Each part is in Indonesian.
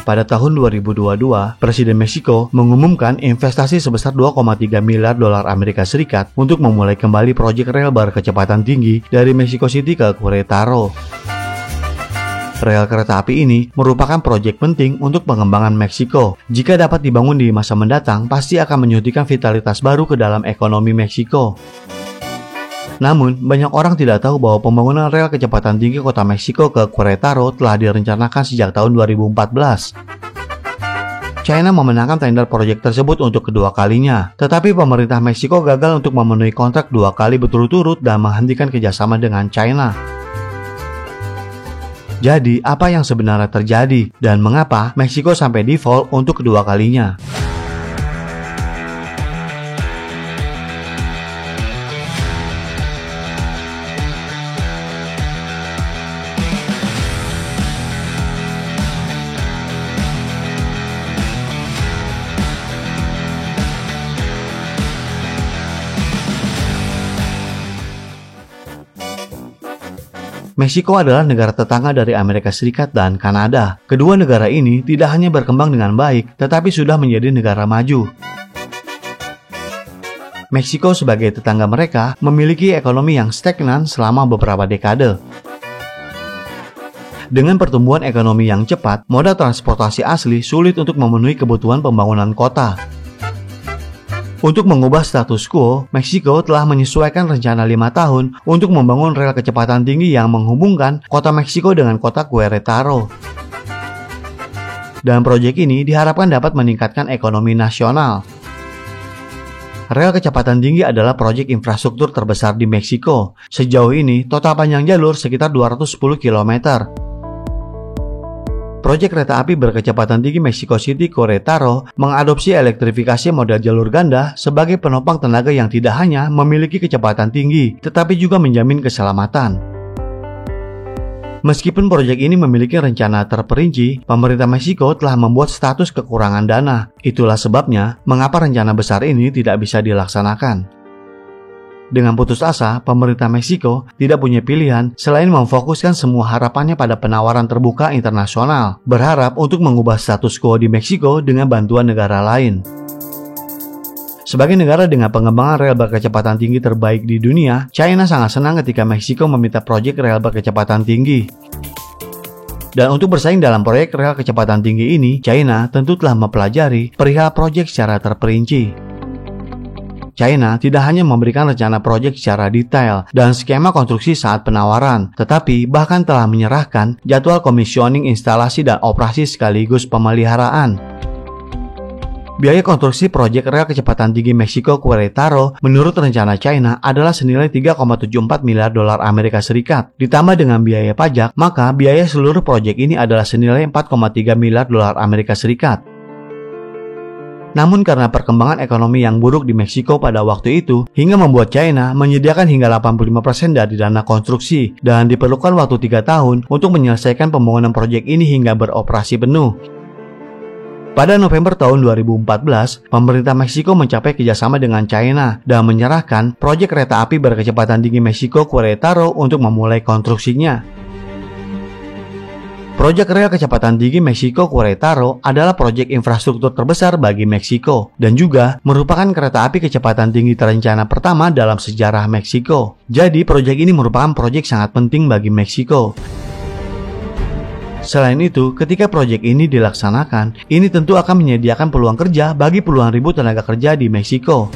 pada tahun 2022, Presiden Meksiko mengumumkan investasi sebesar 2,3 miliar dolar Amerika Serikat untuk memulai kembali proyek rel berkecepatan tinggi dari Mexico City ke Querétaro. Rel kereta api ini merupakan proyek penting untuk pengembangan Meksiko. Jika dapat dibangun di masa mendatang, pasti akan menyuntikkan vitalitas baru ke dalam ekonomi Meksiko. Namun, banyak orang tidak tahu bahwa pembangunan rel kecepatan tinggi kota Meksiko ke Querétaro telah direncanakan sejak tahun 2014. China memenangkan tender proyek tersebut untuk kedua kalinya, tetapi pemerintah Meksiko gagal untuk memenuhi kontrak 2 kali berturut-turut dan menghentikan kerjasama dengan China. Jadi, apa yang sebenarnya terjadi dan mengapa Meksiko sampai default untuk kedua kalinya? Meksiko adalah negara tetangga dari Amerika Serikat dan Kanada. Kedua negara ini tidak hanya berkembang dengan baik, tetapi sudah menjadi negara maju. Meksiko sebagai tetangga mereka memiliki ekonomi yang stagnan selama beberapa dekade. Dengan pertumbuhan ekonomi yang cepat, moda transportasi asli sulit untuk memenuhi kebutuhan pembangunan kota. Untuk mengubah status quo, Meksiko telah menyesuaikan rencana 5 tahun untuk membangun rel kecepatan tinggi yang menghubungkan kota Meksiko dengan kota Querétaro. Dan proyek ini diharapkan dapat meningkatkan ekonomi nasional. Rel kecepatan tinggi adalah proyek infrastruktur terbesar di Meksiko. Sejauh ini, total panjang jalur sekitar 210 km. Proyek kereta api berkecepatan tinggi Mexico City Querétaro mengadopsi elektrifikasi model jalur ganda sebagai penopang tenaga yang tidak hanya memiliki kecepatan tinggi, tetapi juga menjamin keselamatan. Meskipun proyek ini memiliki rencana terperinci, pemerintah Meksiko telah membuat status kekurangan dana. Itulah sebabnya mengapa rencana besar ini tidak bisa dilaksanakan. Dengan putus asa, pemerintah Meksiko tidak punya pilihan selain memfokuskan semua harapannya pada penawaran terbuka internasional, berharap untuk mengubah status quo di Meksiko dengan bantuan negara lain. Sebagai negara dengan pengembangan rel berkecepatan tinggi terbaik di dunia, China sangat senang ketika Meksiko meminta proyek rel berkecepatan tinggi. Dan untuk bersaing dalam proyek rel kecepatan tinggi ini, China tentu telah mempelajari perihal proyek secara terperinci. China tidak hanya memberikan rencana proyek secara detail dan skema konstruksi saat penawaran, tetapi bahkan telah menyerahkan jadwal komisioning instalasi dan operasi sekaligus pemeliharaan. Biaya konstruksi proyek rel kecepatan tinggi Meksiko Querétaro menurut rencana China adalah senilai 3,74 miliar dolar Amerika Serikat. Ditambah dengan biaya pajak, maka biaya seluruh proyek ini adalah senilai 4,3 miliar dolar Amerika Serikat. Namun karena perkembangan ekonomi yang buruk di Meksiko pada waktu itu, hingga membuat China menyediakan hingga 85% dari dana konstruksi, dan diperlukan waktu 3 tahun untuk menyelesaikan pembangunan proyek ini hingga beroperasi penuh. Pada November tahun 2014, pemerintah Meksiko mencapai kerjasama dengan China dan menyerahkan proyek kereta api berkecepatan tinggi Meksiko Querétaro untuk memulai konstruksinya. Proyek rel kecepatan tinggi Meksiko Querétaro adalah proyek infrastruktur terbesar bagi Meksiko dan juga merupakan kereta api kecepatan tinggi terencana pertama dalam sejarah Meksiko. Jadi, proyek ini merupakan proyek sangat penting bagi Meksiko. Selain itu, ketika proyek ini dilaksanakan, ini tentu akan menyediakan peluang kerja bagi puluhan ribu tenaga kerja di Meksiko.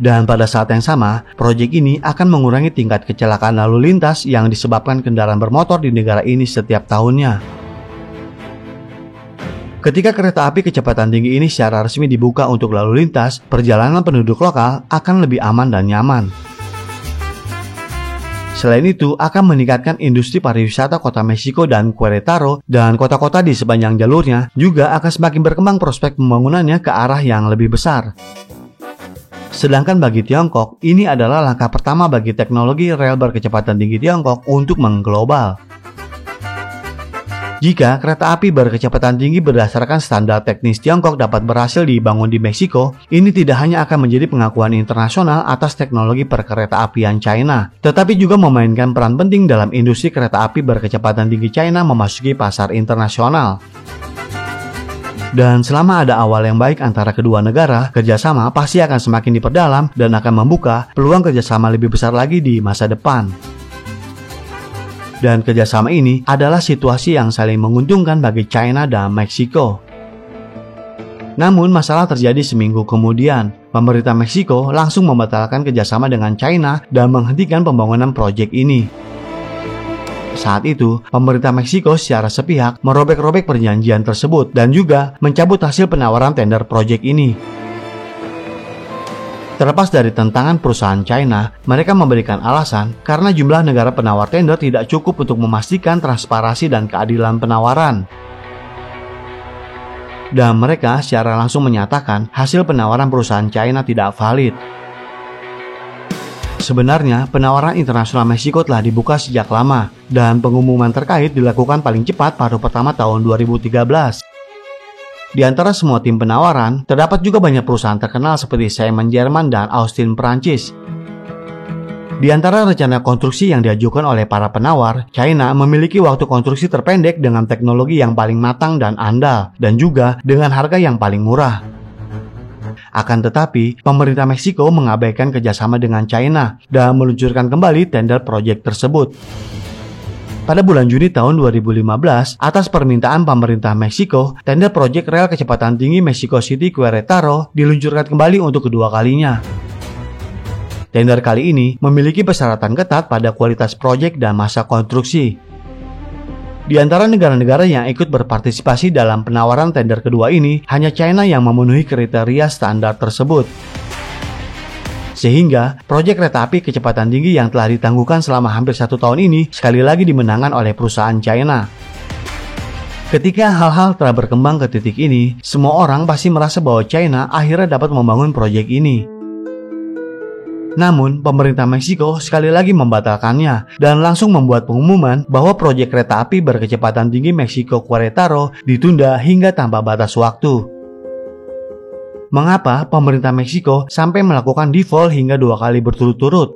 Dan pada saat yang sama, proyek ini akan mengurangi tingkat kecelakaan lalu lintas yang disebabkan kendaraan bermotor di negara ini setiap tahunnya. Ketika kereta api kecepatan tinggi ini secara resmi dibuka untuk lalu lintas, perjalanan penduduk lokal akan lebih aman dan nyaman. Selain itu, akan meningkatkan industri pariwisata kota Meksiko dan Querétaro, dan kota-kota di sepanjang jalurnya juga akan semakin berkembang prospek pembangunannya ke arah yang lebih besar. Sedangkan bagi Tiongkok, ini adalah langkah pertama bagi teknologi rel berkecepatan tinggi Tiongkok untuk mengglobal. Jika kereta api berkecepatan tinggi berdasarkan standar teknis Tiongkok dapat berhasil dibangun di Meksiko, ini tidak hanya akan menjadi pengakuan internasional atas teknologi perkereta apian China, tetapi juga memainkan peran penting dalam industri kereta api berkecepatan tinggi China memasuki pasar internasional. Dan selama ada awal yang baik antara kedua negara, kerjasama pasti akan semakin diperdalam dan akan membuka peluang kerjasama lebih besar lagi di masa depan. Dan kerjasama ini adalah situasi yang saling menguntungkan bagi China dan Meksiko. Namun masalah terjadi seminggu kemudian. Pemerintah Meksiko langsung membatalkan kerjasama dengan China dan menghentikan pembangunan proyek ini. Saat itu, pemerintah Meksiko secara sepihak merobek-robek perjanjian tersebut dan juga mencabut hasil penawaran tender proyek ini. Terlepas dari tentangan perusahaan China, mereka memberikan alasan karena jumlah negara penawar tender tidak cukup untuk memastikan transparansi dan keadilan penawaran. Dan mereka secara langsung menyatakan hasil penawaran perusahaan China tidak valid. Sebenarnya, penawaran internasional Meksiko telah dibuka sejak lama, dan pengumuman terkait dilakukan paling cepat paruh pertama tahun 2013. Di antara semua tim penawaran, terdapat juga banyak perusahaan terkenal seperti Siemens Jerman dan Austin Prancis. Di antara rencana konstruksi yang diajukan oleh para penawar, China memiliki waktu konstruksi terpendek dengan teknologi yang paling matang dan andal, dan juga dengan harga yang paling murah. Akan tetapi, pemerintah Meksiko mengabaikan kerjasama dengan China dan meluncurkan kembali tender proyek tersebut. Pada bulan Juni tahun 2015, atas permintaan pemerintah Meksiko, tender proyek rel kecepatan tinggi Mexico City Querétaro diluncurkan kembali untuk kedua kalinya. Tender kali ini memiliki persyaratan ketat pada kualitas proyek dan masa konstruksi. Di antara negara-negara yang ikut berpartisipasi dalam penawaran tender kedua ini, hanya China yang memenuhi kriteria standar tersebut. Sehingga, proyek kereta api kecepatan tinggi yang telah ditangguhkan selama hampir 1 tahun ini sekali lagi dimenangkan oleh perusahaan China. Ketika hal-hal telah berkembang ke titik ini, semua orang pasti merasa bahwa China akhirnya dapat membangun proyek ini. Namun, pemerintah Meksiko sekali lagi membatalkannya dan langsung membuat pengumuman bahwa proyek kereta api berkecepatan tinggi Mexico Querétaro ditunda hingga tanpa batas waktu. Mengapa pemerintah Meksiko sampai melakukan default hingga 2 kali berturut-turut?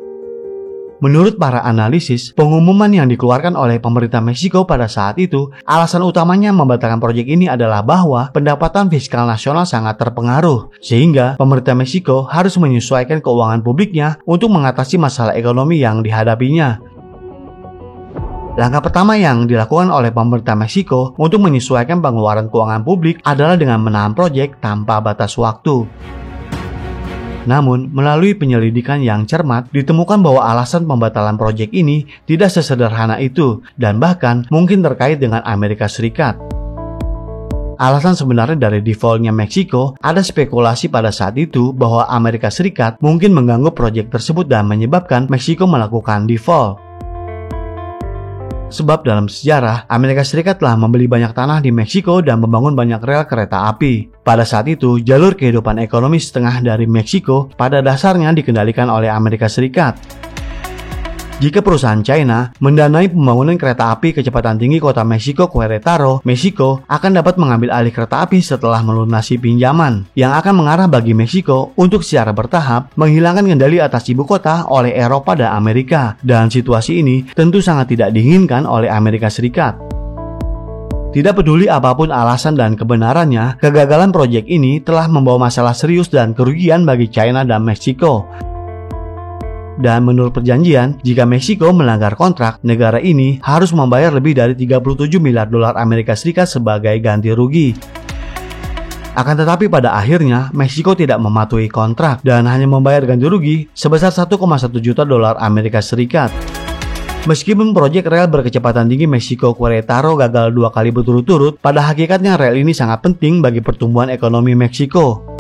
Menurut para analisis, pengumuman yang dikeluarkan oleh pemerintah Meksiko pada saat itu, alasan utamanya membatalkan proyek ini adalah bahwa pendapatan fiskal nasional sangat terpengaruh, sehingga pemerintah Meksiko harus menyesuaikan keuangan publiknya untuk mengatasi masalah ekonomi yang dihadapinya. Langkah pertama yang dilakukan oleh pemerintah Meksiko untuk menyesuaikan pengeluaran keuangan publik adalah dengan menahan proyek tanpa batas waktu. Namun, melalui penyelidikan yang cermat, ditemukan bahwa alasan pembatalan proyek ini tidak sesederhana itu dan bahkan mungkin terkait dengan Amerika Serikat. Alasan sebenarnya dari defaultnya Meksiko, ada spekulasi pada saat itu bahwa Amerika Serikat mungkin mengganggu proyek tersebut dan menyebabkan Meksiko melakukan default. Sebab dalam sejarah, Amerika Serikat telah membeli banyak tanah di Meksiko dan membangun banyak rel kereta api. Pada saat itu, jalur kehidupan ekonomi setengah dari Meksiko pada dasarnya dikendalikan oleh Amerika Serikat. Jika perusahaan China mendanai pembangunan kereta api kecepatan tinggi kota Mexico Querétaro, Meksiko akan dapat mengambil alih kereta api setelah melunasi pinjaman, yang akan mengarah bagi Meksiko untuk secara bertahap menghilangkan kendali atas ibu kota oleh Eropa dan Amerika, dan situasi ini tentu sangat tidak diinginkan oleh Amerika Serikat. Tidak peduli apapun alasan dan kebenarannya, kegagalan proyek ini telah membawa masalah serius dan kerugian bagi China dan Meksiko. Dan menurut perjanjian, jika Meksiko melanggar kontrak, negara ini harus membayar lebih dari 37 miliar dolar Amerika Serikat sebagai ganti rugi. Akan tetapi pada akhirnya, Meksiko tidak mematuhi kontrak dan hanya membayar ganti rugi sebesar 1,1 juta dolar Amerika Serikat. Meskipun proyek rel berkecepatan tinggi Mexico Querétaro gagal 2 kali berturut-turut, pada hakikatnya rel ini sangat penting bagi pertumbuhan ekonomi Meksiko.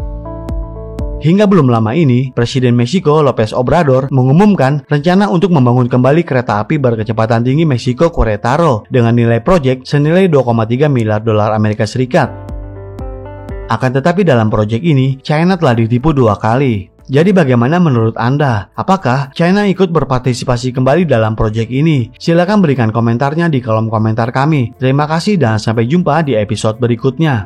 Hingga belum lama ini, Presiden Meksiko López Obrador mengumumkan rencana untuk membangun kembali kereta api berkecepatan tinggi Mexico Querétaro dengan nilai proyek senilai 2,3 miliar dolar Amerika Serikat. Akan tetapi dalam proyek ini, China telah ditipu 2 kali. Jadi bagaimana menurut Anda? Apakah China ikut berpartisipasi kembali dalam proyek ini? Silakan berikan komentarnya di kolom komentar kami. Terima kasih dan sampai jumpa di episode berikutnya.